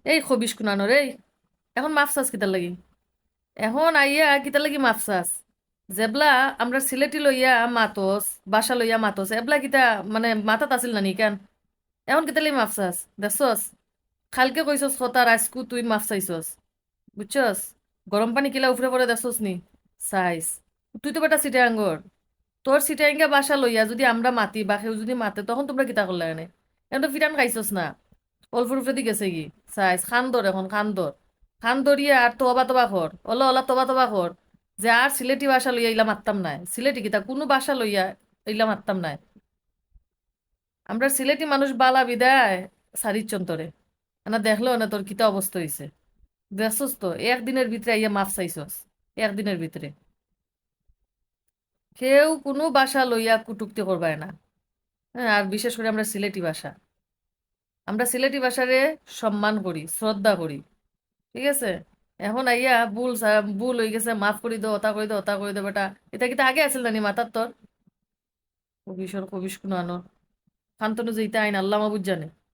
এই খবিস কুনানো রে, এখন মাফসাস কিতার লাগি? এখন আইয়া কিতার লাগি মাফসাস? জেবলা আমরা সিলেটি লইয়া মাতস, বাসা লইয়া মাতস, এবলা কিতা মানে মাথাত আছিল না নি কেন? এখন কিতার লাগি মাফসাস দেখছস? খালকে কইছস কথা রাজকু তুই মাফ চাইছস, বুঝছস? গরম পানি কিলা উফরে পড়ে দেখছস নি? চাইস। তুই তো বেটা সিটাঙ্গর, তোর সিটাঙ্গা বাসা লইয়া যদি আমরা মাতি বা কেউ যদি মাতে তখন তোমরা কিতা করলে এনে? এখন তো ফিরান খাইছস না, অল্প রূপে দি গেছে কি? চাইস খান্দর, এখন খান্দর, খান্দরিয়া আর তোবা তোবা কর, ওলা ওলা তোবা তোবা কর, যে আর সিলেটি ভাষা লইয়া ইলা মারতাম নাই, সিলেটি কিতা কোনো ভাষা লইয়া ইলা মারতাম নাই। আমরা সিলেটি মানুষ বালা বিদায় সারিচ্ছন তোরে, না দেখলো না তোর কিতা অবস্থা হইছে? দেখছস তো একদিনের ভিতরে ইয়া মাফ চাইছস, একদিনের ভিতরে। কেউ কোনো ভাষা লইয়া কুটুক্তি করবায় না। হ্যাঁ, আর বিশেষ করে আমরা সিলেটি ভাষা, আমরা সিলেটি ভাষারে সম্মান করি, শ্রদ্ধা করি, ঠিক আছে? এখন আইয়া ভুল হয়ে গেছে, মাফ করে দো, ওটা করে দো, ওটা করে দো বেটা, এটা কিন্তু আগে আছিল নানি মাথার তোর? কবিসর কবিস কোনো আনো, শান্তনু যেইটা আইন আল্লাহ মাবুদ জানে।